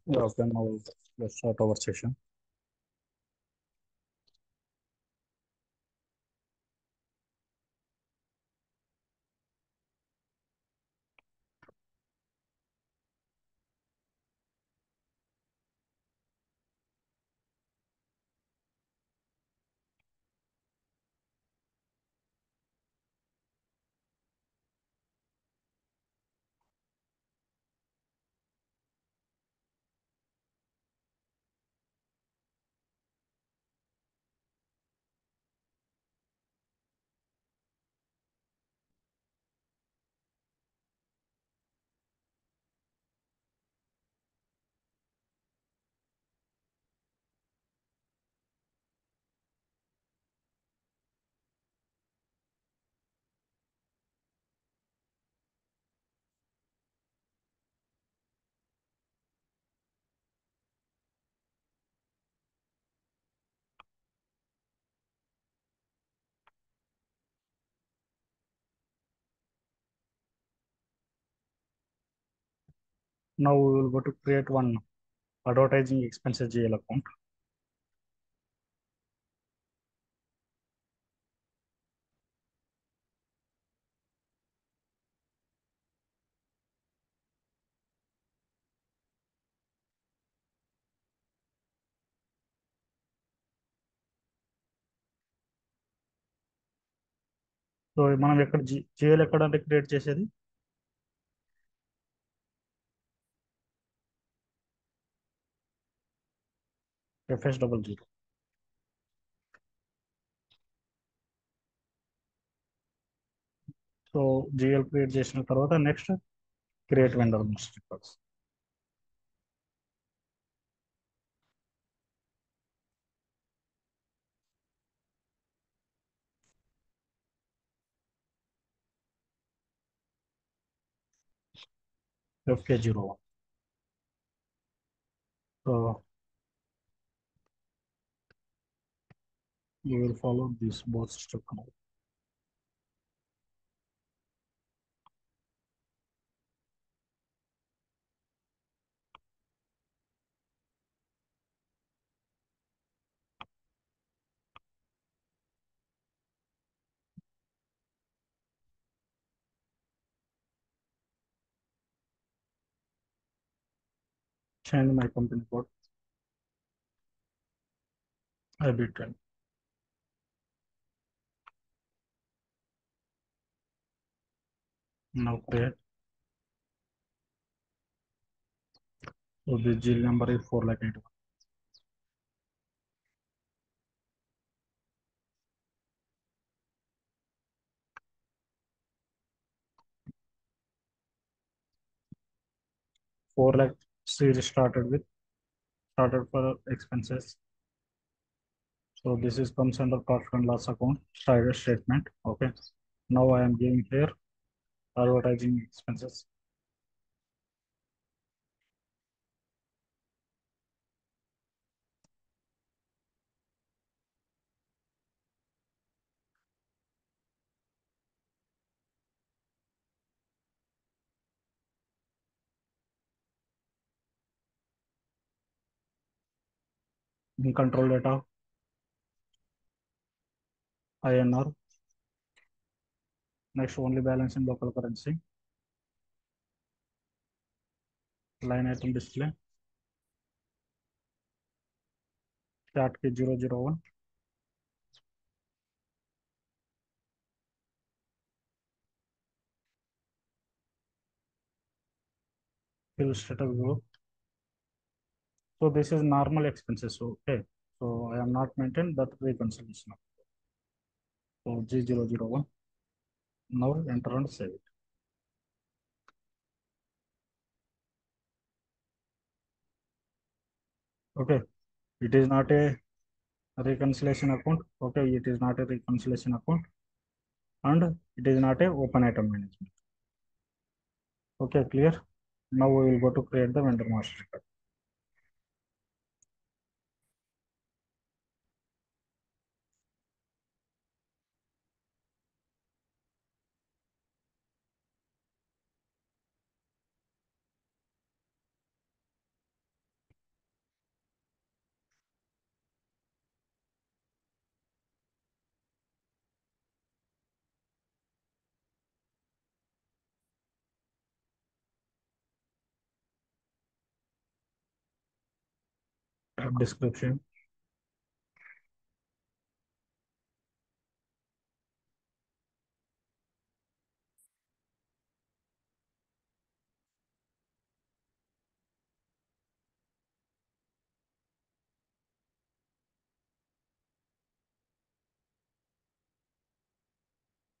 Yeah, okay, now let's start our session. Now we will go to create one advertising expenses GL account. So మనం ఎక్కడ GL ఎక్కడ అంటే create చేసేది FS00. So GL create చేసిన తర్వాత next create vendor master records. FK01. So we will follow this both step now. Change my company code IB10. Now create. So the GL number is 4,81,000. Four lakh series started for expenses. So this is comes under profit and loss account statement. Okay. Now I am giving here advertising expenses. In control data, INR. Next only balance in local currency. Line item display. Start key 001. Fill status group. So this is normal expenses. Okay. So I am not maintained that reconciliation. So G001. Now enter and save it. Okay. It is not a reconciliation account. Okay. It is not a reconciliation account. And it is not a open item management. Okay, clear. Now we will go to create the vendor master record. description,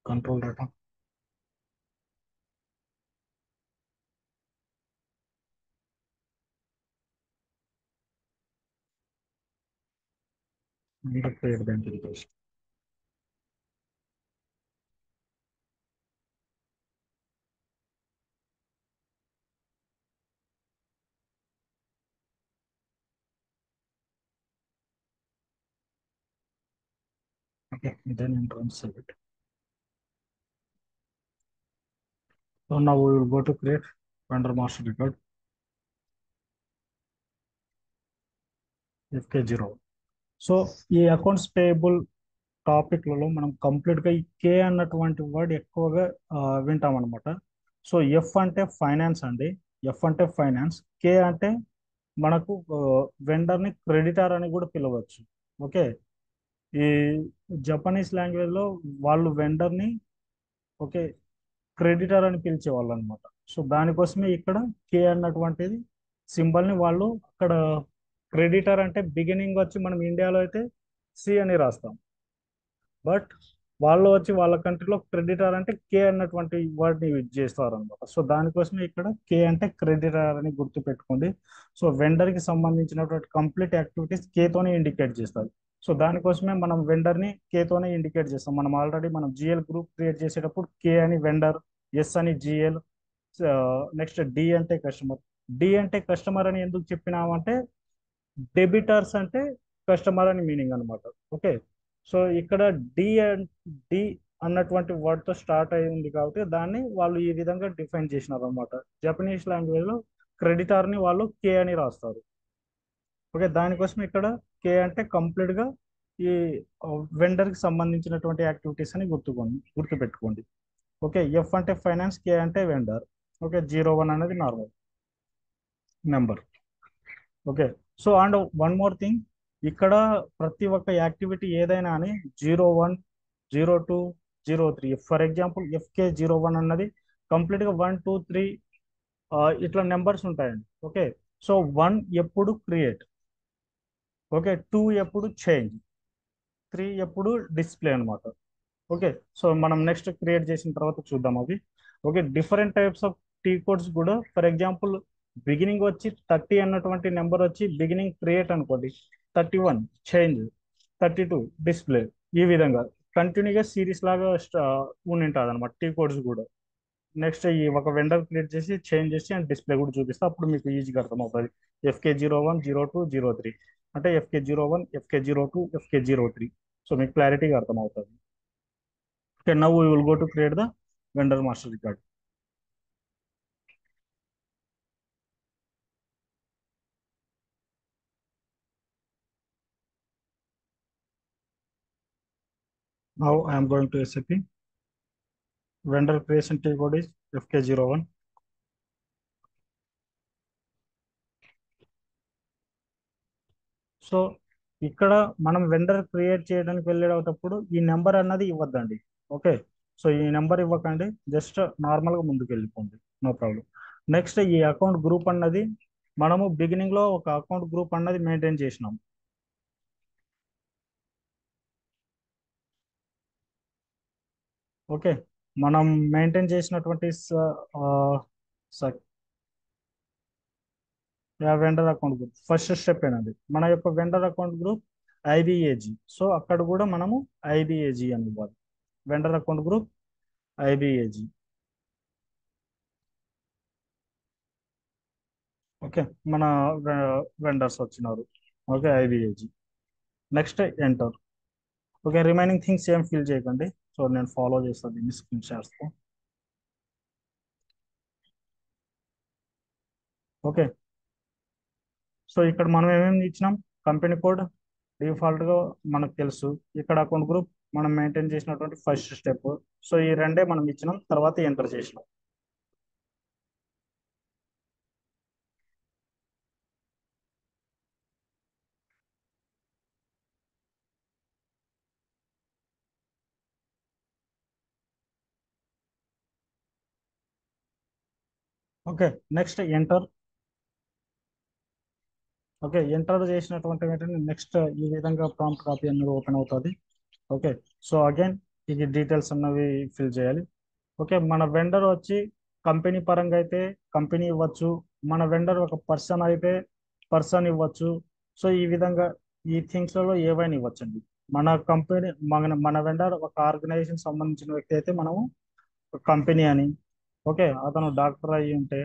control data, and create the identification. Okay, then enter and save it. So now we will go to create vendor master record FK0. So ఈ accounts payable టాపిక్లలో మనం కంప్లీట్గా ఈ కే అన్నటువంటి word ఎక్కువగా వింటాం అనమాట. So F అంటే finance అండి, ఎఫ్ అంటే ఫైనాన్స్, కే అంటే మనకు వెండర్ని క్రెడిటర్ అని కూడా పిలవచ్చు. ఓకే, ఈ జపనీస్ లాంగ్వేజ్లో వాళ్ళు వెండర్ని ఓకే క్రెడిటర్ అని పిలిచేవాళ్ళు అనమాట. సో దానికోసమే ఇక్కడ కే అన్నటువంటిది సింబల్ని వాళ్ళు అక్కడ, క్రెడిటర్ అంటే బిగినింగ్ వచ్చి మనం ఇండియాలో అయితే సి అని రాస్తాం, బట్ వాళ్ళు వచ్చి వాళ్ళ కంట్రీలో క్రెడిటర్ అంటే కే అన్నటువంటి వర్డ్ని యూజ్ చేస్తారు అనమాట. సో దానికోసమే ఇక్కడ కే అంటే క్రెడిటర్ అని గుర్తు పెట్టుకోండి. సో వెండర్కి సంబంధించినటువంటి కంప్లీట్ యాక్టివిటీస్ కేతోనే ఇండికేట్ చేస్తారు. సో దానికోసమే మనం వెండర్ని కేతోనే ఇండికేట్ చేస్తాం. మనం ఆల్రెడీ మనం జిఎల్ గ్రూప్ క్రియేట్ చేసేటప్పుడు కే అని వెండర్, ఎస్ అని జిఎల్, నెక్స్ట్ డి అంటే కస్టమర్. డి అంటే కస్టమర్ అని ఎందుకు చెప్పినామంటే డెబిటర్స్ అంటే కస్టమర్ అని మీనింగ్ అనమాట. ఓకే, సో ఇక్కడ డి డి అన్నటువంటి word తో స్టార్ట్ అయి ఉంది కాబట్టి దాన్ని వాళ్ళు ఈ విధంగా డిఫైన్ చేసినారు అనమాట. జపనీస్ లాంగ్వేజ్ లో క్రెడిటార్ ని వాళ్ళు కే అని రాస్తారు. ఓకే, దానికోసం ఇక్కడ కే అంటే కంప్లీట్ గా ఈ వెండర్ కి సంబంధించినటువంటి యాక్టివిటీస్ అని గుర్తుపెట్టుకోండి. ఓకే, ఎఫ్ అంటే ఫైనాన్స్, కే అంటే వెండర్. ఓకే, 01 అనేది normal number. Okay, so and one more thing, ఇక్కడ ప్రతి ఒక్క యాక్టివిటీ ఏదైనా అని 01, 02, 03, ఫర్ ఎగ్జాంపుల్ FK01 అన్నది కంప్లీట్గా 1, 2, 3 ఇట్లా నెంబర్స్ ఉంటాయండి. ఓకే, సో 1 ఎప్పుడు క్రియేట్, ఓకే 2 ఎప్పుడు చేంజ్, 3 ఎప్పుడు డిస్ప్లే అనమాట. ఓకే, సో మనం నెక్స్ట్ క్రియేట్ చేసిన తర్వాత చూద్దాం అవి. Okay, different types of T codes కూడా, ఫర్ ఎగ్జాంపుల్ బిగినింగ్ వచ్చి 30 అన్నటువంటి నెంబర్ వచ్చి బిగినింగ్ క్రియేట్ అనుకోండి, 31 చేంజ్, 32 డిస్ప్లే, ఈ విధంగా కంటిన్యూగా సిరీస్ లాగా ఉంటుంది అనమాట టీ కోడ్స్ కూడా. నెక్స్ట్ ఈ ఒక వెండర్ క్రియేట్ చేసి చేంజ్ చేసి అండ్ డిస్ప్లే కూడా చూపిస్తే అప్పుడు మీకు ఈజీగా అర్థమవుతుంది. FK01, 02, 03 అంటే FK01, FK02, FK03. సో మీకు క్లారిటీగా అర్థమవుతుంది. Okay, now we will go to create the vendor master record. Now I am going to SAP. Vendor creation T code is FK01. So ఇక్కడ మనం వెండర్ క్రియేట్ చేయడానికి వెళ్ళేటప్పుడు ఈ number అన్నది ఇవ్వద్దండి. ఓకే, సో ఈ నెంబర్ ఇవ్వకండి, జస్ట్ నార్మల్గా ముందుకు వెళ్ళిపోండి, నో ప్రాబ్లం. నెక్స్ట్ ఈ అకౌంట్ గ్రూప్ అన్నది మనము బిగినింగ్ లో ఒక అకౌంట్ గ్రూప్ అన్నది మెయింటైన్ చేసినాం. ఓకే, మనం మెయింటైన్ చేసినటువంటి vendor account group first step ఏనండి మన యొక్క vendor account group IBAG. So అక్కడ కూడా మనము ఐబిఏజీ అని ఇవ్వాలి. Vendor account group IBAG. Okay, మన వెండర్స్ వచ్చినారు. Okay, IBAG. Next enter. Okay, remaining things ఏం ఫిల్ చేయకండి. సో నేను ఫాలో చేస్తాను దీన్ని స్క్రీన్ షాట్స్తో. ఓకే, సో ఇక్కడ మనం ఏమేమి ఇచ్చినాం, కంపెనీ కోడ్ డిఫాల్ట్గా మనకు తెలుసు. ఇక్కడ అకౌంట్ గ్రూప్ మనం మెయింటైన్ చేసినటువంటి ఫస్ట్ స్టెప్. సో ఈ రెండే మనం ఇచ్చినాం, తర్వాత ఎంటర్ చేసినాం. Okay, next enter. Okay, enter చేసినటువంటి వెంటనే నెక్స్ట్ ఈ విధంగా ప్రాంప్ట్ కాపీ అనేది ఓపెన్ అవుతుంది. ఓకే, సో అగైన్ ఇది డీటెయిల్స్ అన్నవి ఫిల్ చేయాలి. ఓకే, మన వెండర్ వచ్చి కంపెనీ పరంగా అయితే కంపెనీ ఇవ్వచ్చు, మన వెండర్ ఒక పర్సన్ అయితే పర్సన్ ఇవ్వచ్చు. సో ఈ విధంగా ఈ థింగ్స్లలో ఏవైనా ఇవ్వచ్చండి. మన కంపెనీ మన వెండర్ ఒక ఆర్గనైజేషన్ సంబంధించిన వ్యక్తి అయితే మనము కంపెనీ అని. ఓకే, అతను డాక్టర్ అయి ఉంటే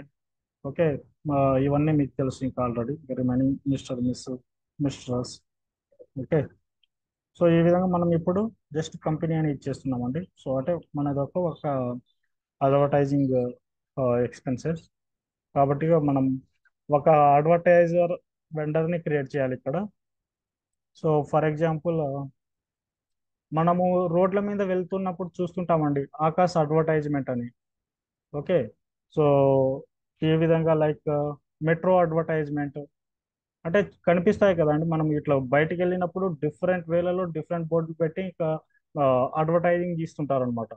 ఓకే, ఆ, ఇవన్నీ మీకు తెలుసు ఇంకా already remaining mister miss misters. Okay, so ఈ విధంగా మనం ఇప్పుడు జస్ట్ కంపెనీ అని ఇచ్చేస్తున్నామండి. సో అంటే మనది ఒక అడ్వర్టైజింగ్ ఎక్స్పెన్సెస్ కాబట్టి మనం ఒక అడ్వర్టైజర్ వెండర్ని క్రియేట్ చేయాలి ఇక్కడ. సో ఫర్ ఎగ్జాంపుల్ మనము రోడ్ల మీద వెళ్తున్నప్పుడు చూస్తుంటామండి ఆకాశ్ అడ్వర్టైజ్మెంట్ అని. ఓకే, సో ఈ విధంగా లైక్ మెట్రో అడ్వర్టైజ్మెంట్ అంటే కనిపిస్తాయి కదండి. మనం ఇట్లా బయటికి వెళ్ళినప్పుడు డిఫరెంట్ వేలలో డిఫరెంట్ బోర్డులు పెట్టి ఇంకా అడ్వర్టైజింగ్ ఇస్తుంటారు అనమాట.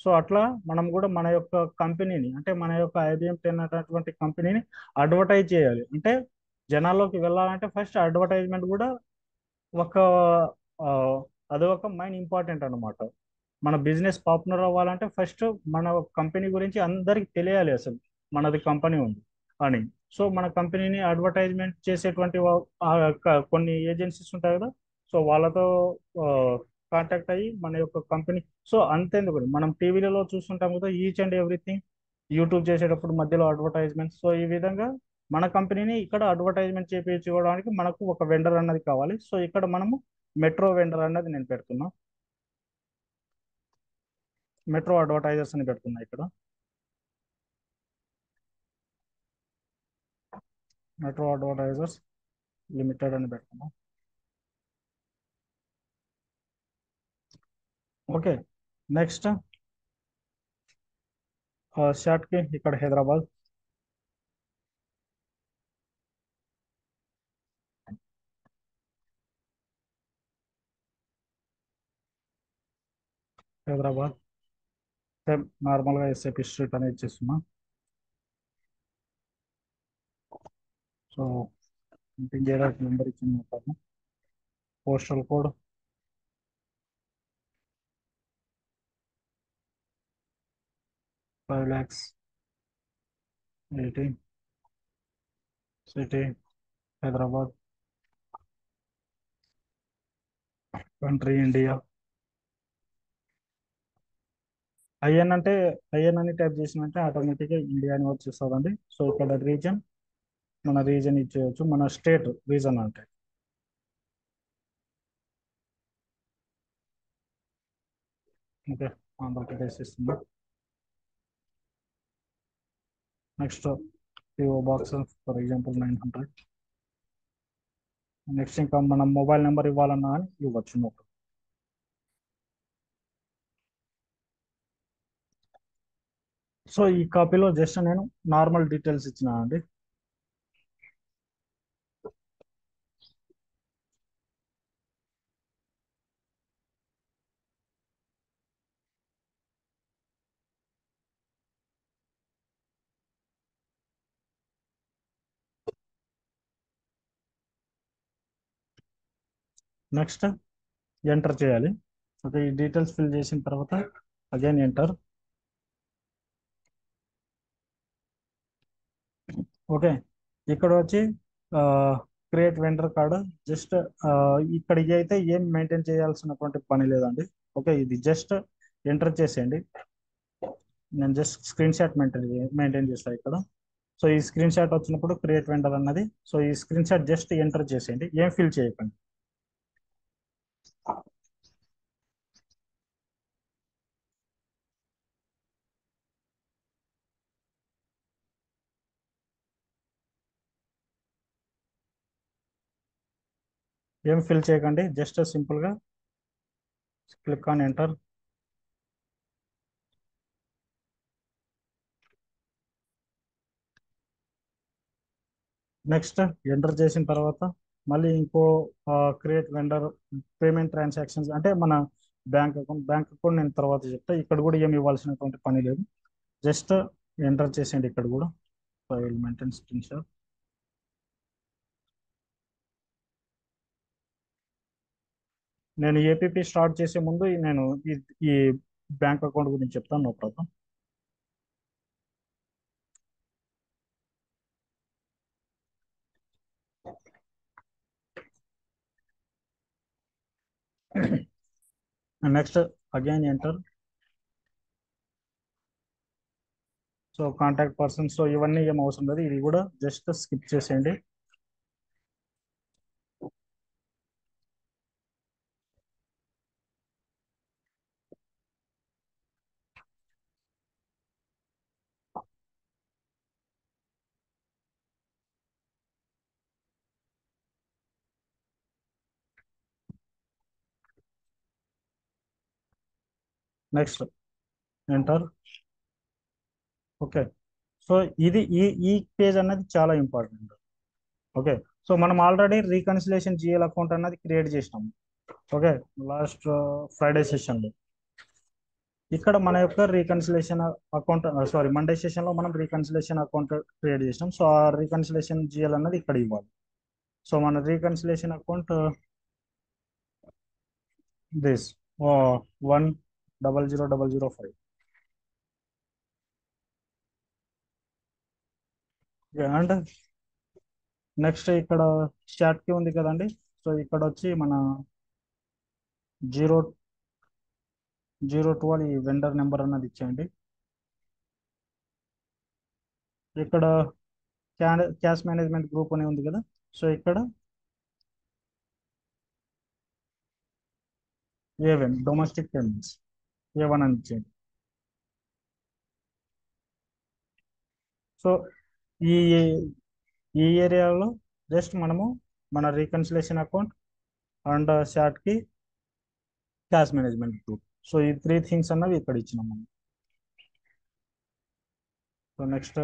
సో అట్లా మనం కూడా మన యొక్క కంపెనీని అంటే మన యొక్క IBM 10 అనేటువంటి కంపెనీని అడ్వర్టైజ్ చేయాలి. అంటే జనాల్లోకి వెళ్ళాలంటే ఫస్ట్ అడ్వర్టైజ్మెంట్ కూడా ఒక ఆ, అది ఒక మెయిన్ ఇంపార్టెంట్ అన్నమాట. మన బిజినెస్ పాపులర్ అవ్వాలంటే ఫస్ట్ మన కంపెనీ గురించి అందరికి తెలియాలి అసలు మనది కంపెనీ ఉంది అని. సో మన కంపెనీని అడ్వర్టైజ్మెంట్ చేసేటువంటి కొన్ని ఏజెన్సీస్ ఉంటాయి కదా. సో వాళ్ళతో కాంటాక్ట్ అయ్యి మన యొక్క కంపెనీ. సో అంతేందుకు మనం టీవీలలో చూస్తుంటాం కదా ఈచ్ అండ్ ఎవ్రీథింగ్. యూట్యూబ్ చేసేటప్పుడు మధ్యలో అడ్వర్టైజ్మెంట్. సో ఈ విధంగా మన కంపెనీని ఇక్కడ అడ్వర్టైజ్మెంట్ చేయించుకోవడానికి మనకు ఒక వెండర్ అన్నది కావాలి. సో ఇక్కడ మనము మెట్రో వెండర్ అన్నది నేను పెడుతున్నా. మెట్రో అడ్వర్టైజర్స్ అని పెడుతున్నా ఇక్కడ. మెట్రో అడ్వర్టైజర్స్ లిమిటెడ్ అని పెడుతున్నా. ఓకే, నెక్స్ట్ షార్ట్ కి ఇక్కడ హైదరాబాద్. హైదరాబాద్ సేమ్ నార్మల్గా SAP స్ట్రీట్ అనేది ఇచ్చేస్తున్నా. సో ఇంకేదో నెంబర్ ఇచ్చింది. Postal code 5,80,000. City Hyderabad. Country India. IN అంటే ఐఎన్ అని టైప్ చేసినట్టే ఆటోమేటిక్గా ఇండియా అని వచ్చేస్తుందండి. సో ఇక్కడ రీజన్ మన రీజన్ ఇచ్చేయచ్చు, మన స్టేట్ రీజన్ అంటే. ఓకే, ఆంధ్రప్రదేశ్ ఇస్తుంది. Next PO box for example 900. Next ఇంకా మనం మొబైల్ నెంబర్ ఇవ్వాలన్నా అని ఇవ్వచ్చు. సో ఈ కాపీలో జస్ట్ నేను నార్మల్ డీటెయిల్స్ ఇచ్చిన అండి. నెక్స్ట్ ఎంటర్ చేయాలి. ఓకే, ఈ డీటెయిల్స్ ఫిల్ చేసిన తర్వాత అగైన్ ఎంటర్. ఓకే, ఇక్కడ వచ్చి క్రియేట్ వెండర్ కార్డ్. జస్ట్ ఇక్కడికి అయితే ఏం మెయింటైన్ చేయాల్సినటువంటి పని లేదండి. ఓకే, ఇది జస్ట్ ఎంటర్ చేసేయండి. నేను జస్ట్ స్క్రీన్ షాట్ మెయింటైన్ చేస్తాను ఇక్కడ. సో ఈ స్క్రీన్ షాట్ వచ్చినప్పుడు క్రియేట్ వెండర్ అన్నది. సో ఈ స్క్రీన్ షాట్ జస్ట్ ఎంటర్ చేసేయండి, ఏం ఫిల్ చేయకండి. ఏం ఫిల్ చేయకండి, జస్ట్ సింపుల్గా click on enter. Next enter చేసిన తర్వాత మళ్ళీ ఇంకో క్రియేట్ వెండర్ పేమెంట్ ట్రాన్సాక్షన్స్ అంటే మన బ్యాంక్ అకౌంట్ నేను తర్వాత చెప్తా. ఇక్కడ కూడా ఏమి ఇవ్వాల్సినటువంటి పని లేదు. జస్ట్ ఎంటర్ చేసేయండి ఇక్కడ కూడా. So I will maintain screenshot. నేను ఏపీపీ స్టార్ట్ చేసే ముందు నేను ఈ బ్యాంక్ అకౌంట్ గురించి చెప్తాను, no problem. Next again enter. So contact person, so ఇవన్నీ ఏం అవసరం లేదు, ఇది కూడా జస్ట్ స్కిప్ చేసేయండి. Next enter. ఓకే. సో ఇది ఈ పేజ్ అన్నది చాలా ఇంపార్టెంట్. ఓకే. సో మనం ఆల్రెడీ రీకన్సిలేషన్ జిఎల్ అకౌంట్ అన్నది క్రియేట్ చేసినాం. ఓకే. లాస్ట్ ఫ్రైడే సెషన్లో ఇక్కడ మన యొక్క రీకన్సిలేషన్ అకౌంట్, సారీ మండే సెషన్లో మనం రీకన్సిలేషన్ అకౌంట్ క్రియేట్ చేసినాం. సో ఆ రీకన్సిలేషన్ జిఎల్ అన్నది ఇక్కడ ఇవ్వాలి. సో మన reconciliation account this 100,005. And next ఇక్కడ స్టార్ట్ కి ఉంది కదండి. సో ఇక్కడ వచ్చి మన 0 012 ఈ వెండర్ నెంబర్ అన్నది ఇచ్చేయండి. ఇక్కడ క్యాష్ మేనేజ్మెంట్ గ్రూప్ అని ఉంది కదా. సో ఇక్కడ A1 డొమెస్టిక్ పేమెంట్స్ A1 అని ఇచ్చేయండి. సో ఈ ఈ ఏరియాలో జస్ట్ మనము మన reconciliation account and sort key cash management group, so ఈ 3 థింగ్స్ అన్నవి ఇక్కడ ఇచ్చినాం మనం. So next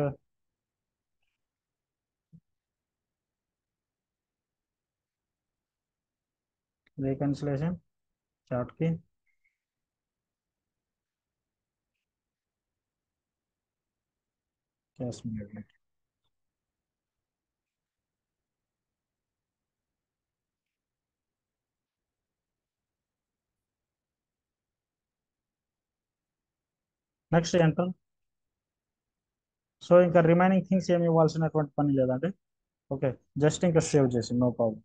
reconciliation sort key cash management. Next enter. So ఇంకా రిమైనింగ్ థింగ్స్ ఏమి ఇవ్వాల్సినటువంటి పని లేదండి. ఓకే. జస్ట్ ఇంకా సేవ్ చేసి no problem.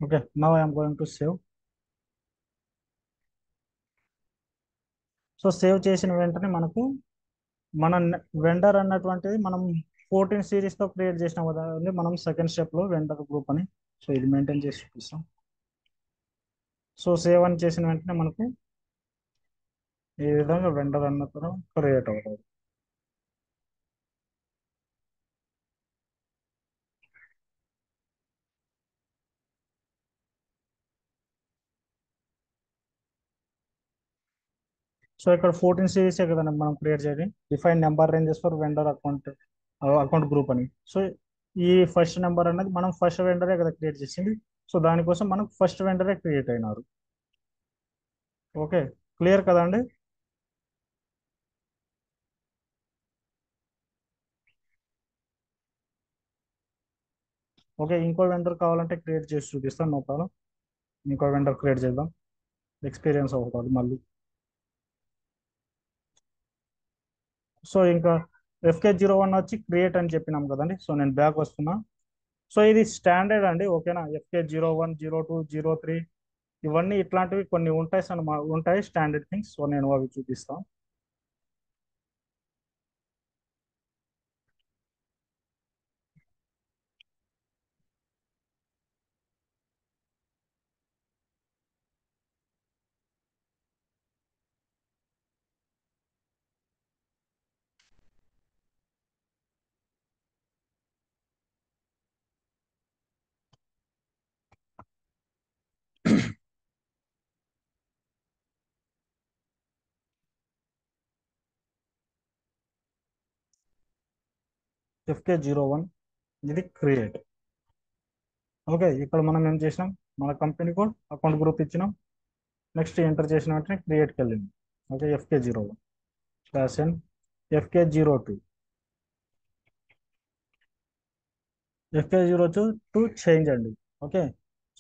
Okay. Now I'm going to save. So save చేసిన వెంటనే మనకు మన వెండర్ అన్నటువంటిది మనం 14 సిరీస్తో క్రియేట్ చేసిన కదండి మనం సెకండ్ స్టెప్లో వెండర్ గ్రూప్ అని. సో ఇది మెయింటైన్ చేసి చూపిస్తాం. సో సేవ్ అని చేసిన వెంటనే మనకు ఈ విధంగా వెండర్ అన్నప్పుడు క్రియేట్ అవుతుంది. సో ఇక్కడ 14 సిరీసే కదండి మనం క్రియేట్ చేయాలి. Define number ranges for vendor account account group అని. సో ఈ ఫస్ట్ నెంబర్ అనేది మనం ఫస్ట్ వెండరే కదా క్రియేట్ చేసింది. సో దానికోసం మనకు ఫస్ట్ వెండరే క్రియేట్ అయినారు. ఓకే. క్లియర్ కదండి. ఓకే. ఇంకో వెండర్ కావాలంటే క్రియేట్ చేసి చూపిస్తాను, నో ప్రాబ్లం. ఇంకో వెండర్ క్రియేట్ చేద్దాం, ఎక్స్పీరియన్స్ అవుతుంది మళ్ళీ. సో ఇంకా FK01 వచ్చి క్రియేట్ అని చెప్పినాం కదండి. సో నేను బ్యాక్ వస్తున్నా. సో ఇది స్టాండర్డ్ అండి, ఓకేనా. FK01 02 03 ఇవన్నీ ఇట్లాంటివి కొన్ని ఉంటాయి సార్, ఉంటాయి స్టాండర్డ్ థింగ్స్. సో నేను అవి చూపిస్తాను. FK01 ఇది క్రియేట్. ఓకే, ఇక్కడ మనం ఏం చేసినాం, మన కంపెనీ కోడ్ అకౌంట్ గ్రూప్ ఇచ్చినాం. నెక్స్ట్ ఎంటర్ చేసిన వెంటనే క్రియేట్కి వెళ్ళింది. Okay, FK01 slash and FK02. FK02 change అండి. ఓకే,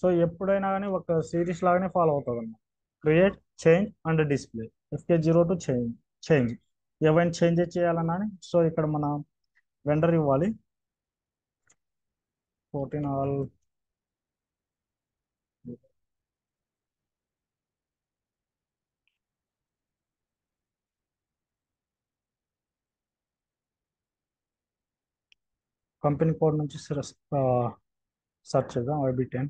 సో ఎప్పుడైనా కానీ ఒక సిరీస్ లాగానే ఫాలో అవుతుంది అన్నమాట. Create, change and display. FK02 change. Change ఏవైనా చేంజెస్ చేయాలన్నా సో ఇక్కడ మన వెండర్ ఇవ్వాలి 14 ఆల్. కంపెనీ కోడ్ నుంచి సెర్చ్ చేద్దాం IB10.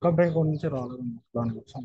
కంపెనీ కోడ్ నుంచి రాలేదు దానికోసం.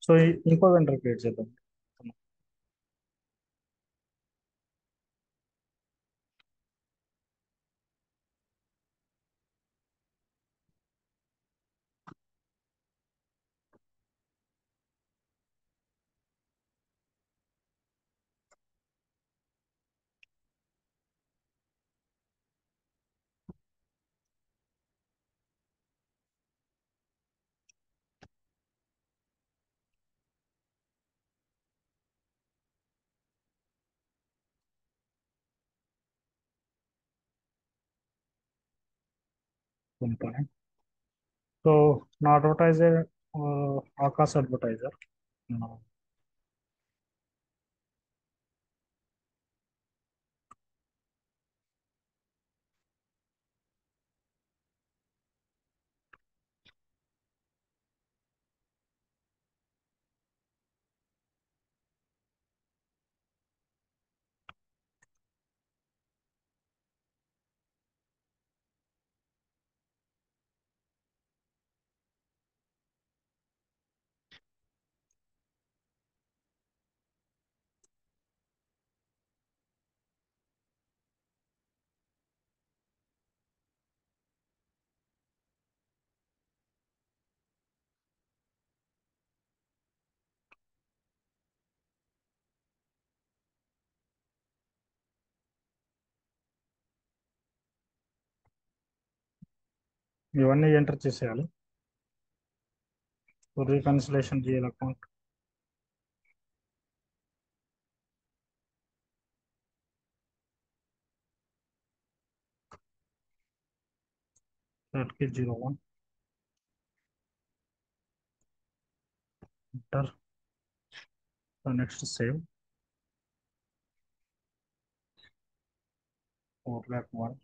సో ఇంకో వెండర్ క్రియేట్ చేద్దాం. component. So now advertiser, Akash advertiser. Now, ఇవన్నీ ఎంటర్ చేసేయాలి. So reconciliation GL account, .01 enter. So next save 4,01,000.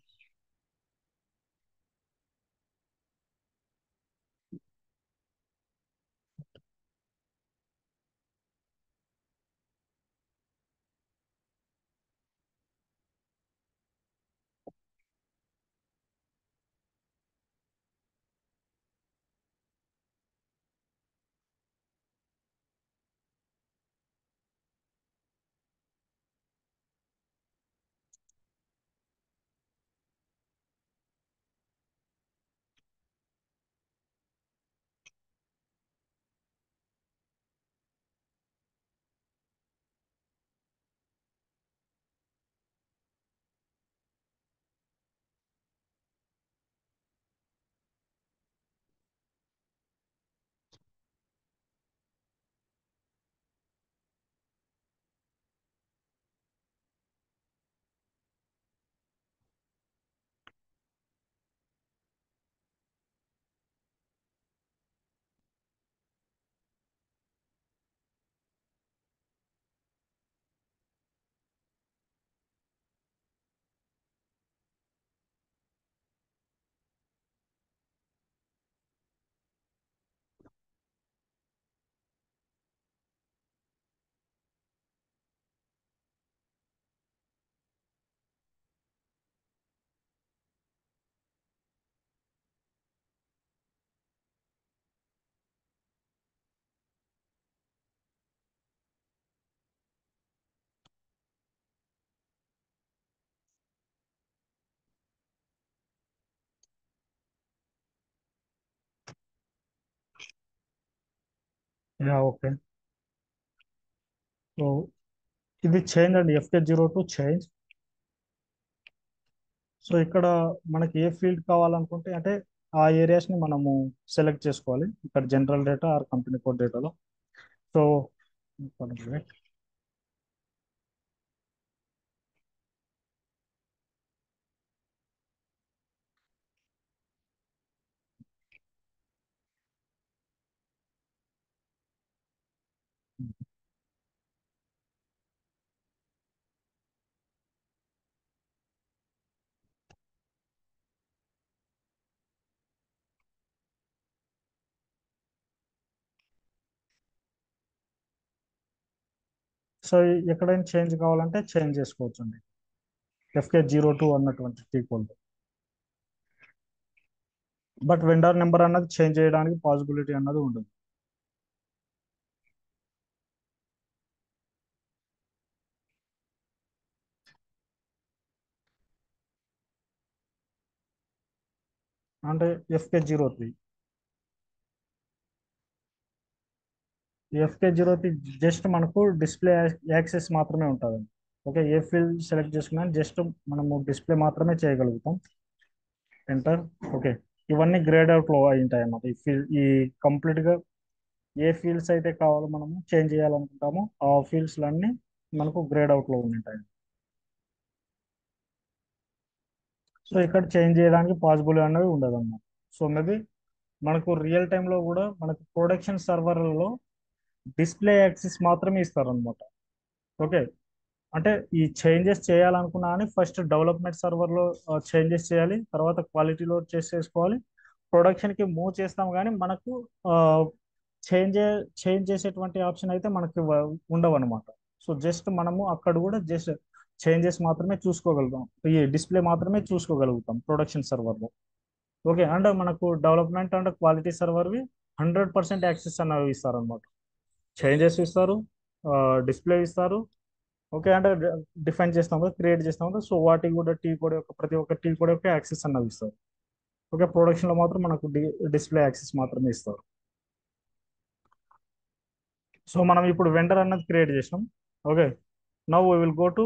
Yeah okay. So ఇది చేంజ్ అండి, FK02 చేంజ్. సో ఇక్కడ మనకి ఏ ఫీల్డ్ కావాలనుకుంటే అంటే ఆ ఏరియాస్ని మనము సెలెక్ట్ చేసుకోవాలి ఇక్కడ general data or company code డేటాలో. సో సో ఎక్కడైనా చేంజ్ కావాలంటే చేంజ్ చేసుకోవచ్చు అండి, FK02 అన్నటువంటి T code. But vendor number అన్నది చేంజ్ చేయడానికి పాసిబిలిటీ అన్నది ఉండదు. అంటే FK03, FK03 జస్ట్ మనకు డిస్ప్లే యాక్సెస్ మాత్రమే ఉంటుంది. ఓకే, ఏ ఫీల్డ్ సెలెక్ట్ చేసుకున్నా జస్ట్ మనము డిస్ప్లే మాత్రమే చేయగలుగుతాం. ఎంటర్. ఓకే, ఇవన్నీ గ్రేడ్ అవుట్ లో అయి ఉంటాయి అన్నమాట. ఈ ఫీల్డ్ ఈ కంప్లీట్ గా ఏ ఫీల్డ్స్ అయితే కావాలో మనము చేంజ్ చేయాలనుకుంటామో ఆ ఫీల్డ్స్ అన్ని మనకు గ్రేడ్ అవుట్ లో ఉంటాయి. సో ఇక్కడ చేంజ్ చేయడానికి పాసిబుల్ అనేది ఉండదు అన్నమాట. సో మేబీ మనకు రియల్ టైంలో కూడా మనకు ప్రొడక్షన్ సర్వర్లలో డిస్ప్లే యాక్సెస్ మాత్రమే ఇస్తారనమాట. ఓకే, అంటే ఈ చేంజెస్ చేయాలనుకున్నా అని ఫస్ట్ డెవలప్మెంట్ సర్వర్లో చేంజెస్ చేయాలి, తర్వాత క్వాలిటీలో చేసేసుకోవాలి, ప్రొడక్షన్కి మూవ్ చేస్తాం. కానీ మనకు చేంజ్ చేంజ్ చేసేటువంటి ఆప్షన్ అయితే మనకి ఉండవు అనమాట. సో జస్ట్ మనము అక్కడ కూడా జస్ట్ చేంజెస్ మాత్రమే చూసుకోగలుగుతాం, ఈ డిస్ప్లే మాత్రమే చూసుకోగలుగుతాం ప్రొడక్షన్ సర్వర్లో. ఓకే, అండ్ మనకు డెవలప్మెంట్ అండ్ క్వాలిటీ సర్వర్వి 100% యాక్సెస్ అన్నవి ఇస్తారు అనమాట. చేంజెస్ ఇస్తారు, డిస్ప్లే ఇస్తారు. ఓకే, అంటే డిఫైన్ చేస్తాం కదా, క్రియేట్ చేస్తాం కదా, సో వాటికి కూడా టీ కోడ్ యొక్క ప్రతి ఒక్క టీ కోడ్ యొక్క యాక్సెస్ అన్నది ఇస్తారు. ఓకే, ప్రొడక్షన్లో మాత్రం మనకు డిస్ప్లే యాక్సెస్ మాత్రమే ఇస్తారు. సో మనం ఇప్పుడు వెండర్ అన్నది క్రియేట్ చేసినాం. Okay, now we will go to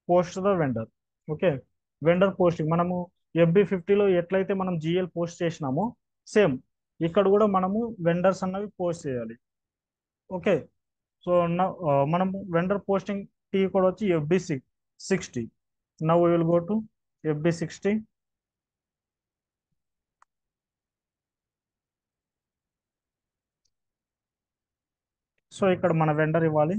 post the vendor. Okay, vendor posting మనము FB50లో ఎట్లయితే మనం GL పోస్ట్ చేసినామో సేమ్ ఇక్కడ కూడా మనము వెండర్స్ అన్నవి పోస్ట్ చేయాలి. ఓకే, సో మనము వెండర్ పోస్టింగ్ టీ కోడ్ వచ్చి FB60. Now we will go to FB60. So ఇక్కడ మన వెండర్ ఇవ్వాలి.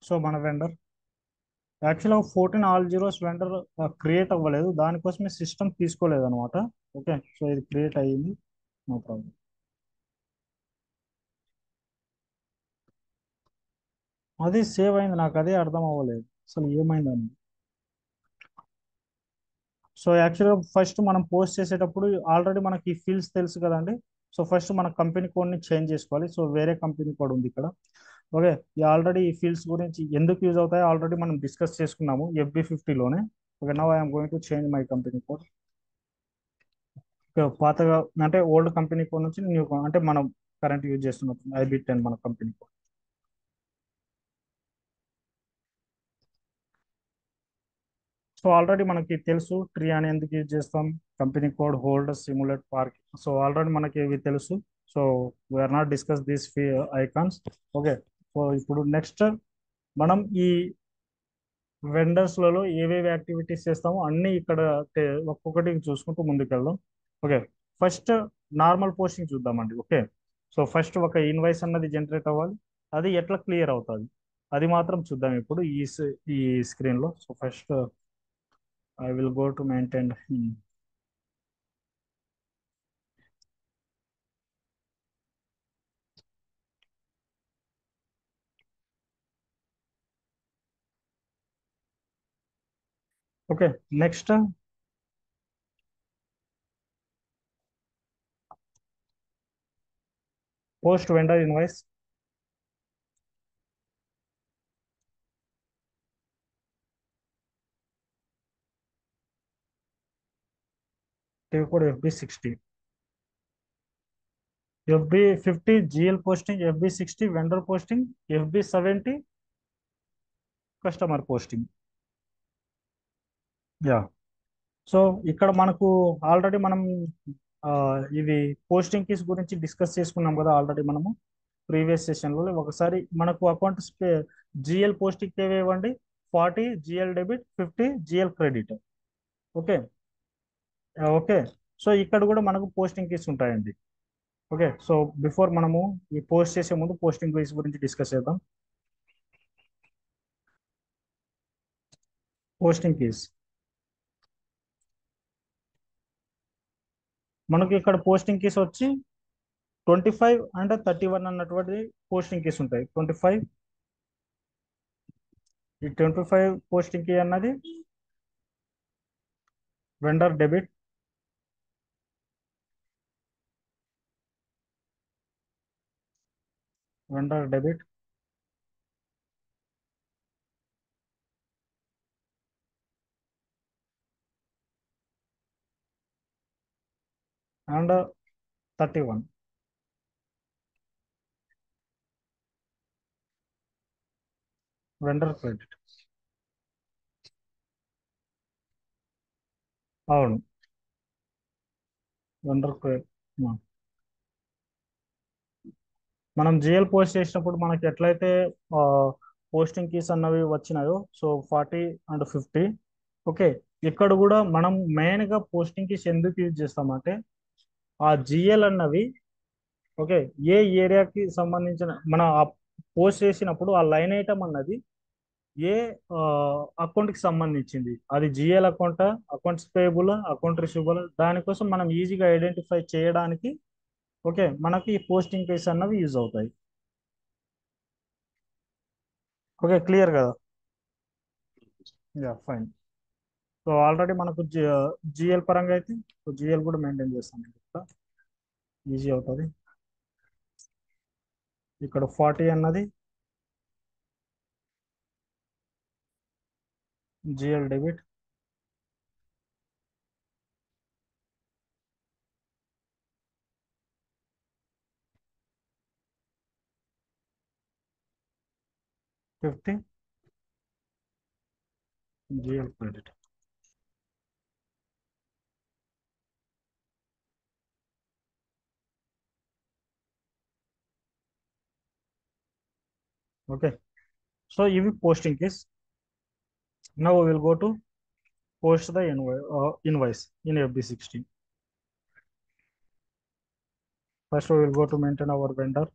సో మన వెండర్ యాక్చువల్గా 14 ఆల్ జీరోస్ వెండర్ క్రియేట్ అవ్వలేదు, దానికోసమే సిస్టమ్ తీసుకోలేదు అనమాట. ఓకే, సో ఇది క్రియేట్ అయ్యింది, నో ప్రాబ్లం. అది సేవ్ అయింది, నాకు అదే అర్థం అవ్వలేదు అసలు ఏమైందని. సో యాక్చువల్గా ఫస్ట్ మనం పోస్ట్ చేసేటప్పుడు ఆల్రెడీ మనకి ఈ ఫీల్డ్స్ తెలుసు కదండి. సో ఫస్ట్ మన కంపెనీ కోడ్ని చేంజ్ చేసుకోవాలి. సో వేరే కంపెనీ కోడ్ ఉంది ఇక్కడ. ఓకే, ఈ ఆల్రెడీ ఈ ఫీల్డ్స్ గురించి ఎందుకు యూజ్ అవుతాయో ఆల్రెడీ మనం డిస్కస్ చేసుకున్నాము FB50లోనే. Okay, now I'm going to change my company code. పాతగా అంటే ఓల్డ్ కంపెనీ కోడ్ నుంచి న్యూ అంటే మనం కరెంట్ యూజ్ చేస్తున్నప్పుడు IB10 మన కంపెనీ కోడ్. సో ఆల్రెడీ మనకి తెలుసు ట్రీ అని ఎందుకు యూజ్ చేస్తాం, company code, hold, simulate, park. So already మనకి ఇవి తెలుసు. So we're not discuss these icons. Okay, so ఇప్పుడు నెక్స్ట్ మనం ఈ వెండర్స్లలో ఏవేవి యాక్టివిటీస్ చేస్తామో అన్నీ ఇక్కడ ఒక్కొక్కటి చూసుకుంటూ ముందుకెళ్దాం. ఓకే, ఫస్ట్ నార్మల్ పోస్టింగ్ చూద్దామండి. ఓకే, సో ఫస్ట్ ఒక ఇన్వాయిస్ అన్నది జనరేట్ అవ్వాలి, అది ఎట్లా క్లియర్ అవుతుంది అది మాత్రం చూద్దాం ఇప్పుడు ఈ స్క్రీన్లో. So first I will go to maintain. Okay, next post vendor invoice. Take code FB60. FB50 GL posting, FB60 vendor posting, FB70 customer posting. Yeah, so ఇక్కడ మనకు ఆల్రెడీ మనం ఆ, ఇవి పోస్టింగ్ కీస్ గురించి డిస్కస్ చేసుకున్నాం కదా ఆల్రెడీ మనము previous సెషన్లో. ఒకసారి మనకు అకౌంట్ GL పోస్టింగ్ ఏవేవండి, 40 GL debit, 50 GL credit. Okay, okay, so ఇక్కడ కూడా మనకు పోస్టింగ్ కీస్ ఉంటాయండి. ఓకే, సో బిఫోర్ మనము ఈ పోస్ట్ చేసే ముందు పోస్టింగ్ ఫీస్ గురించి డిస్కస్ చేద్దాం. పోస్టింగ్ ఫీస్ మనకి ఇక్కడ పోస్టింగ్ కీస్ వచ్చి 25 అండ్ 31 అన్నటువంటి పోస్టింగ్ కీస్ ఉంటాయి. 25, ఈ 25 పోస్టింగ్ కీ అన్నది vendor debit, vendor debit and 31 vendor credit. అవును, వెండర్ క్రెడిట్. మనం జిఎల్ పోస్ట్ చేసినప్పుడు మనకి ఎట్లయితే పోస్టింగ్ కీస్ అన్నవి వచ్చినాయో, సో 40 అండ్ 50. ఓకే, ఇక్కడ కూడా మనం మెయిన్గా పోస్టింగ్ కీస్ ఎందుకు యూజ్ చేస్తామంటే ఆ జిఎల్ అన్నవి, ఓకే, ఏ ఏరియాకి సంబంధించిన మన పోస్ట్ చేసినప్పుడు ఆ లైన్ ఐటమ్ అన్నది ఏ అకౌంట్కి సంబంధించింది, అది GL account, accounts payable, account receivable, దానికోసం మనం ఈజీగా ఐడెంటిఫై చేయడానికి ఓకే మనకి ఈ పోస్టింగ్ కేస్ అన్నవి యూజ్ అవుతాయి. ఓకే, క్లియర్ కదా? Yeah, fine. సో ఆల్రెడీ మనకు జిఎల్ పరంగా అయితే జిఎల్ కూడా మెయింటైన్ చేస్తాం, ఇక్కడ ఈజీ అవుతుంది. ఇక్కడ 40 అన్నది GL debit, 50 GL credit. Okay, so ఇవి posting keys. Now will go to post the invoice in FB16. First, we will go to maintain our vendor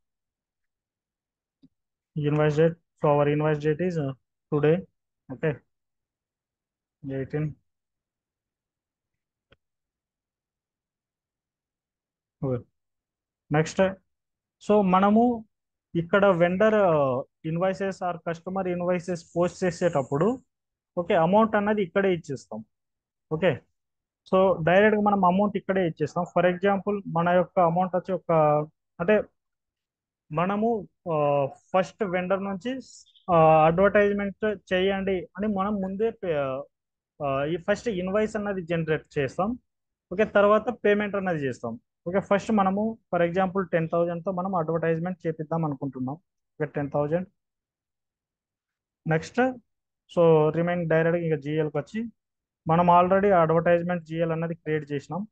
invoice date. So our invoice date is today. Okay, 18. Okay. Next, so మనము ఇక్కడ vendor invoices or customer invoices post చేసేటప్పుడు okay amount అన్నది ఇక్కడే ఇచ్చేస్తాం. Okay, so డైరెక్ట్గా మనం amount ఇక్కడే ఇచ్చేస్తాం. ఫర్ ఎగ్జాంపుల్ మన యొక్క అమౌంట్ వచ్చి ఒక అంటే మనము ఫస్ట్ వెండర్ నుంచి అడ్వర్టైజ్మెంట్ చేయండి అని మనం ముందే ఈ ఫస్ట్ ఇన్వాయిస్ అన్నది జనరేట్ చేస్తాం. ఓకే, తర్వాత పేమెంట్ అన్నది చేస్తాం. ఓకే, ఫస్ట్ మనము ఫర్ ఎగ్జాంపుల్ 10,000తో మనం అడ్వర్టైజ్మెంట్ చేపిద్దాం అనుకుంటున్నాం. Okay, 10,000. Next, so remain direct ఇంకా జిఎల్కి వచ్చి మనం ఆల్రెడీ అడ్వర్టైజ్మెంట్ జిఎల్ అన్నది క్రియేట్ చేసినాం.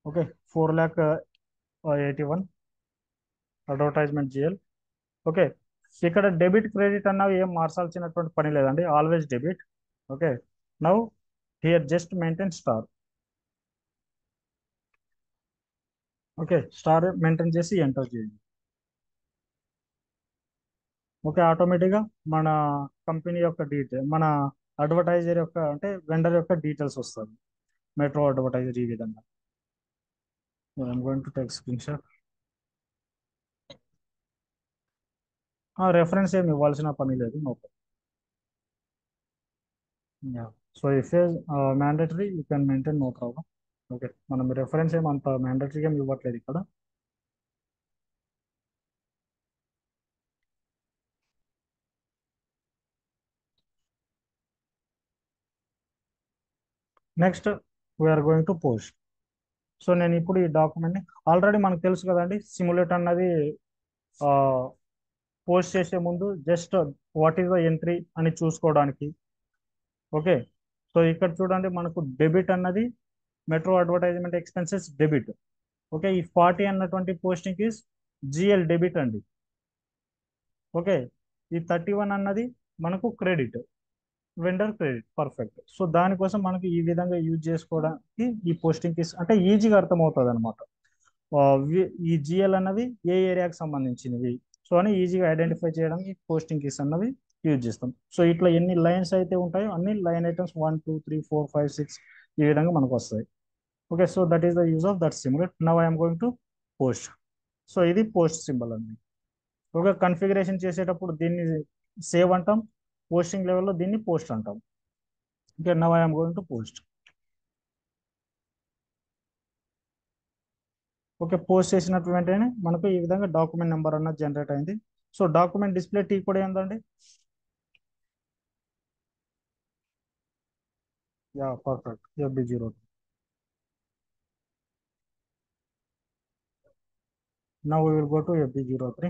Okay, 4,81 advertisement GL. ఓకే, ఇక్కడ డెబిట్ క్రెడిట్ అన్నవి ఏం మార్చాల్సినటువంటి పని లేదండి, always debit. Okay, now here just maintain star. Okay, star maintain చేసి ఎంటర్ చేయండి. ఓకే, ఆటోమేటిక్గా మన కంపెనీ యొక్క డీటెయిల్, మన అడ్వర్టైజర్ యొక్క అంటే వెండర్ యొక్క డీటెయిల్స్ వస్తుంది. మెట్రో అడ్వర్టైజర్ ఈ విధంగా. I'm going to take screenshot. Reference ఏమి ఇవ్వాల్సిన పని లేదు, no problem. So if mandatory you can maintain, no problem. Okay, మనం రెఫరెన్స్ ఏమి అంత మ్యాండేటరీగా ఇవ్వట్లేదు ఇక్కడ. Next we're going to post. So నేను ఇప్పుడు ఈ డాక్యుమెంట్ని ఆల్రెడీ మనకు తెలుసు కదండి, సిమ్యులేట్ అన్నది పోస్ట్ చేసే ముందు just what is the entry అని చూసుకోవడానికి. ఓకే, సో ఇక్కడ చూడండి మనకు డెబిట్ అన్నది metro advertisement expenses debit. Okay, ఈ 40 అన్నటువంటి పోస్టింగ్ ఇస్ జిఎల్ డెబిట్ అండి. ఓకే, ఈ 31 అన్నది మనకు credit. Vendor credit perfect. So దానికోసం మనకి ఈ విధంగా యూజ్ చేసుకోవడానికి ఈ పోస్టింగ్ కీస్ అంటే ఈజీగా అర్థమవుతుంది అనమాట. ఈ జిఎల్ అన్నవి ఏ ఏరియాకి సంబంధించినవి, సో అని ఈజీగా ఐడెంటిఫై చేయడానికి పోస్టింగ్ కీస్ అన్నవి యూజ్ చేస్తాం. సో ఇట్లా ఎన్ని లైన్స్ అయితే ఉంటాయో అన్ని లైన్ ఐటమ్స్ 1 2 3 4 5 6 ఈ విధంగా మనకు వస్తాయి. Okay, so that is the use of that symbol. Now I'm going to post. So ఇది పోస్ట్ సింబల్ అండి. ఒక కన్ఫిగరేషన్ చేసేటప్పుడు దీన్ని సేవ్ అంటాం, పోస్టింగ్ లెవెల్లో దీన్ని పోస్ట్ అంటాం. Okay, now I'm going to post. Okay, post చేసినట్టు వెంటనే మనకు ఈ విధంగా డాక్యుమెంట్ నెంబర్ అన్నది జనరేట్ అయింది. సో డాక్యుమెంట్ డిస్ప్లే టీ కూడా ఏందండి? Yeah perfect, FB03. Now we will go to FB03,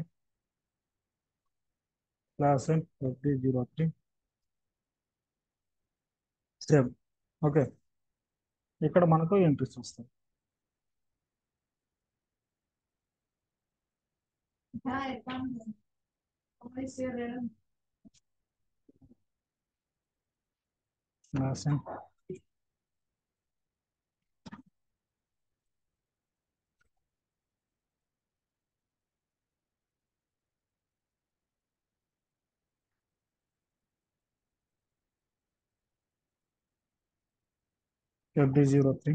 class in FB03, save. Okay, ఇక్కడ మనకు ఎంట్రీస్ వస్తాయి. Class in FB03.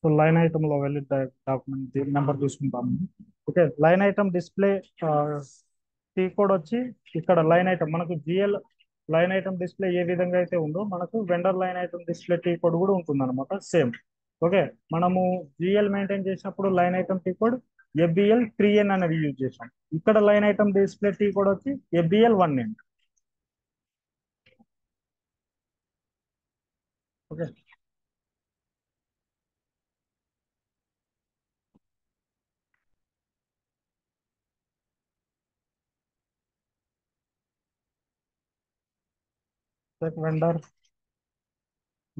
So line item లో వెళ్ళి డాక్యుమెంట్ నెంబర్ తీసుకుంటాము. Okay, line item display T code వచ్చి ఇక్కడ లైన్ ఐటమ్ మనకు GL line item display ఏ విధంగా అయితే ఉందో మనకు vendor line item display T code కూడా ఉంటుంది అనమాట, సేమ్. ఓకే, మనము జిఎల్ మెయింటైన్ చేసినప్పుడు line item T code FBL3N అనేది యూజ్ చేసాం. ఇక్కడ line item display T code వచ్చి FBL1N. Okay, vendor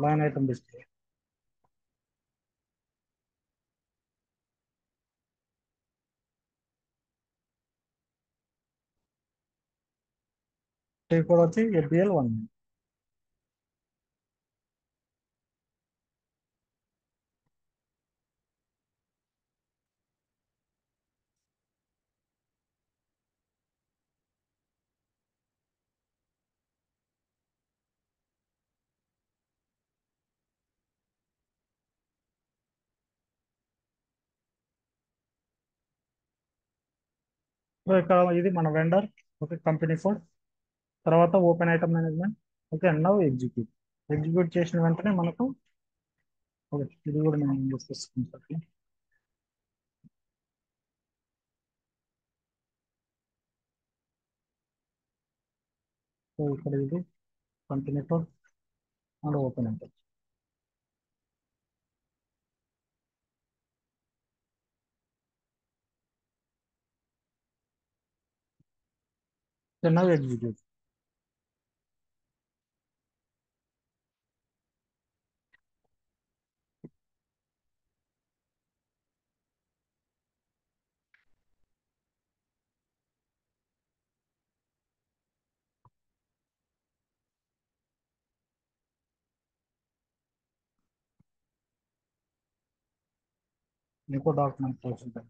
line item display T code వచ్చి FBL1N. సో ఇక్కడ ఇది మన వెండర్. Okay, company code. తర్వాత open item management. Okay, now execute. Execute చేసిన వెంటనే మనకు ఓకే, ఇది కూడా మనం యూస్ చేసుకుంటాం. సో ఇక్కడ ఇది company code and open item. Now execute. ఇంకో డాక్యుమెంట్ చూద్దాం.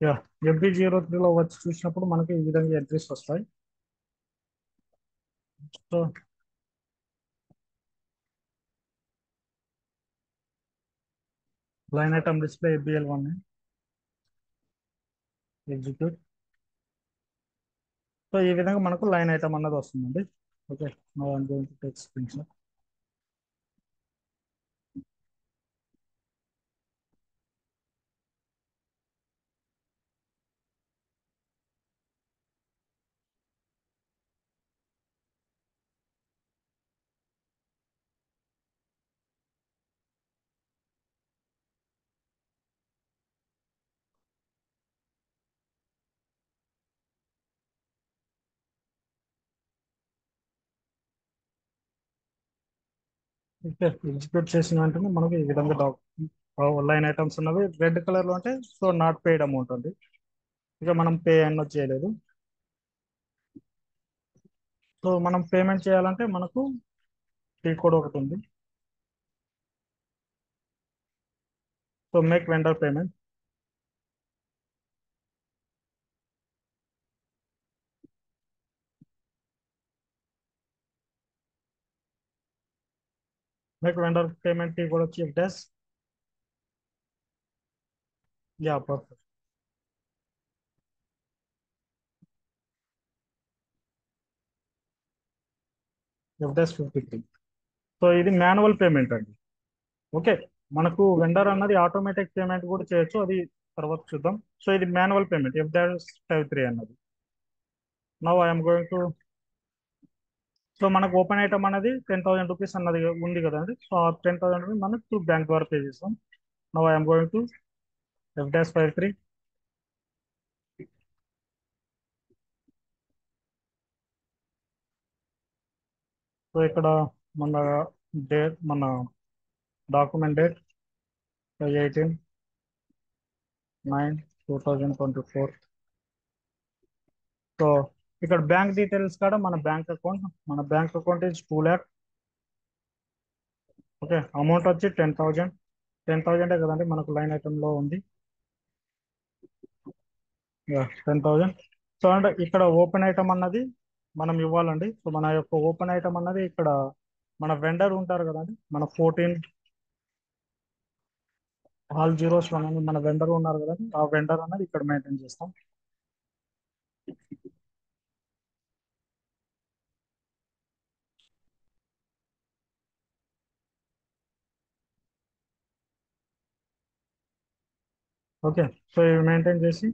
యా, FB03లో వచ్చి చూసినప్పుడు మనకి ఈ విధంగా ఎంట్రీస్ వస్తాయి. So line item display FBL1 execute. So ఈ విధంగా మనకు లైన్ ఐటమ్ అన్నది వస్తుందండి. Okay, now I'm going to take screen shot. Okay, execute చేసిన వెంటనే మనకు ఈ విధంగా లైన్ ఐటమ్స్ ఉన్నవి రెడ్ కలర్ లో ఉంటాయి. సో నాట్ పేడ్ అమౌంట్ అండి. ఇక మనం పే అన్నది చేయలేదు. సో మనం పేమెంట్ చేయాలంటే మనకు టీ కోడ్ ఒకటి ఉంది. So make vendor payment. Make vendor payment T code వచ్చి dash. Yeah, perfect. F dash 53. So ఇది మాన్యువల్ పేమెంట్ అండి. ఓకే, మనకు వెండర్ అన్నది ఆటోమేటిక్ పేమెంట్ కూడా చేయొచ్చు, అది తర్వాత చూద్దాం. సో ఇది మాన్యువల్ పేమెంట్ ఎఫ్ డాష్ 53 అన్నది. Now I'm going to. So మనకు ఓపెన్ ఐటమ్ అనేది 10,000 రూపీస్ అన్నది ఉంది కదండి. సో ఆ 10,000 రూపీస్ మనకు బ్యాంక్ ద్వారా పే చేస్తాం. Now I'm going to F dash 53. So ఇక్కడ మన డేట్, మన డాక్యుమెంట్ డేట్ 18/9/2024. సో ఇక్కడ బ్యాంక్ డీటెయిల్స్ కాడ మన bank account is 2 lakh. Okay, amount వచ్చి 10,000. 10,000 కదండి మనకు లైన్ ఐటమ్ లో ఉంది. 10,000. సో అంటే ఇక్కడ ఓపెన్ ఐటమ్ అన్నది మనం ఇవ్వాలండి. సో మన యొక్క ఓపెన్ ఐటమ్ అన్నది ఇక్కడ మన వెండర్ ఉంటారు కదండి, మన 14 ఆల్ జీరోస్ అని మన వెండర్ ఉన్నారు కదండి, ఆ వెండర్ అన్నది ఇక్కడ మెయింటైన్ చేస్తాం. ఓకే, సో ఇవి మెయింటైన్ చేసి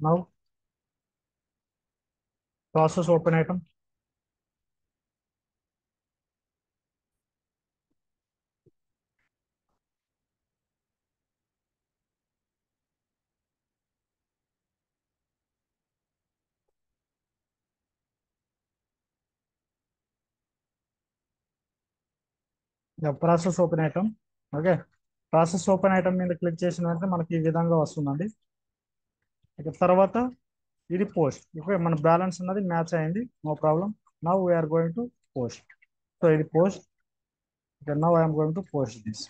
now process open item. Process open item. Okay, process open item మీద క్లిక్ చేసిన వెంటనే మనకి ఈ విధంగా వస్తుందండి. ఇక తర్వాత ఇది పోస్ట్. ఓకే, మన బ్యాలెన్స్ ఉన్నది మ్యాచ్ అయింది, no problem. Now we're going to post. So ఇది post. Okay, now I'm going to post this.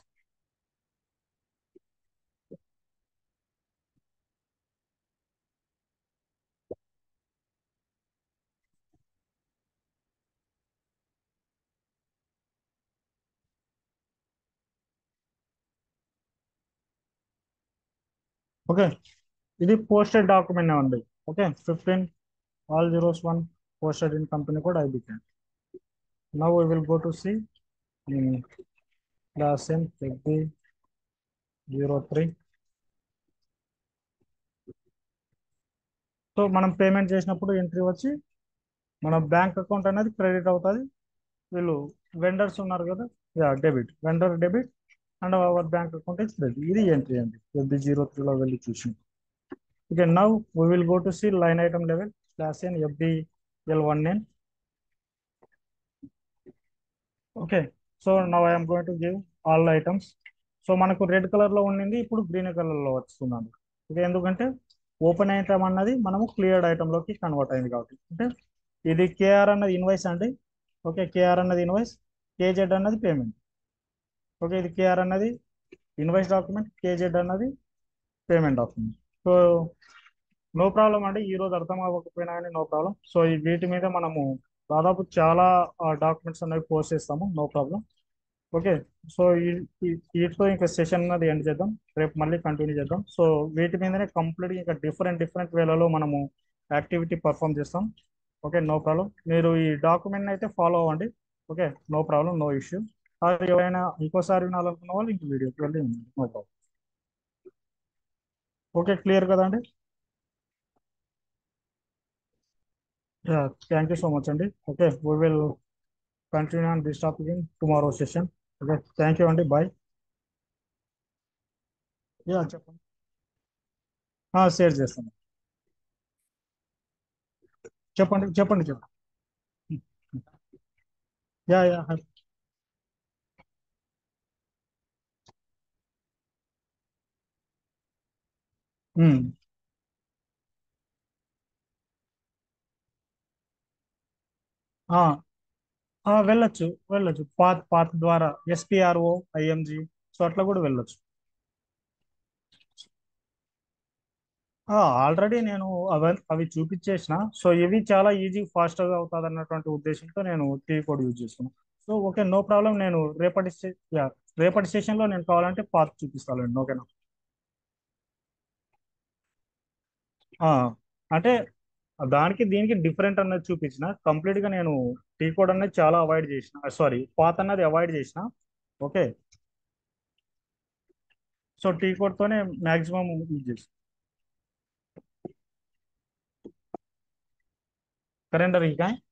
Okay, ఇది పోస్టెడ్ డాక్యుమెంట్ అండి. Okay, 15 all zeros 1 posted in company code ఐబికాన్. Now we will go to see class and FB 03. So మనం payment చేసినప్పుడు entry వచ్చి మన bank account అనేది credit అవుతుంది. వీళ్ళు vendors ఉన్నారు కదా, yeah debit, vendor debit and our bank account is credit. ఇది ఎంట్రీ అండి FB 03లో వెళ్ళి చూసి. Okay, now we will go to see line item level class and FBL19. Okay, so now I'm going to give all items. So మనకు red colour లో ఉండింది, ఇప్పుడు green colour లో వస్తున్నాను. ఇది ఎందుకంటే ఓపెన్ ఐటమ్ అన్నది మనము క్లియర్డ్ ఐటమ్ లోకి కన్వర్ట్ అయింది కాబట్టి. అంటే ఇది కేఆర్ అన్నది ఇన్వాయిస్ అండి. ఓకే, కేఆర్ అన్నది ఇన్వాయిస్, కేజెడ్ అన్నది పేమెంట్. ఓకే, ఇది కేఆర్ అన్నది ఇన్వాయిస్ డాక్యుమెంట్, కేజెడ్ అన్నది payment document. So no problem అండి, ఈ రోజు అర్థం అవ్వకపోయినా కానీ నో ప్రాబ్లం. సో ఈ వీటి మీద మనము దాదాపు చాలా డాక్యుమెంట్స్ అనేవి పోస్ట్ చేస్తాము, నో ప్రాబ్లం. ఓకే. సో వీటితో ఇంకా సెషన్ అది ఎండ్ చేద్దాం. రేపు మళ్ళీ కంటిన్యూ చేద్దాం. సో వీటి మీదనే కంప్లీట్ ఇంకా డిఫరెంట్ డిఫరెంట్ వేలలో మనము యాక్టివిటీ పర్ఫామ్ చేస్తాం. Okay, no problem. మీరు ఈ డాక్యుమెంట్ అయితే ఫాలో అవ్వండి. Okay, no problem, no issue. అది ఎవరైనా ఇంకోసారి వినాలనుకున్న వాళ్ళు ఇంక వీడియోకి వెళ్ళి నో ప్రాబ్లం. ఓకే, క్లియర్ కదండి? థ్యాంక్ యూ సో మచ్ అండి. Okay, we will continue on this topic in tomorrow session. Okay, thank you అండి, బాయ్. చెప్పండి. షేర్ చేస్తాను. చెప్పండి చెప్పండి చెప్పండి. యా. ఉమ్. ఆ, వెళ్ళొచ్చు. వెళ్ళొచ్చు పాత్ ద్వారా ఎస్పిఆర్ఓ, ఐఎంజి, సో అట్లా కూడా వెళ్ళొచ్చు. ఆల్రెడీ నేను అవి చూపించేసిన. సో ఇవి చాలా ఈజీ ఫాస్ట్గా అవుతుంది అన్నటువంటి ఉద్దేశంతో నేను టీ కోడ్ యూజ్ చేస్తున్నాను. So okay, no problem. నేను రేపటి సెషన్లో నేను కావాలంటే పాత్ చూపిస్తానండి. ఓకేనా? ఆ, అంటే దానికి దీనికి డిఫరెంట్ అన్నది చూపించిన. కంప్లీట్ గా నేను టీ కోడ్ అనేది చాలా అవాయిడ్ చేసిన, సారీ పాత్ అన్నది అవాయిడ్ చేసిన. ఓకే. సో టీ కోడ్ తోనే మాక్సిమం యూజ్ చేసిన. करेंडर ही का है।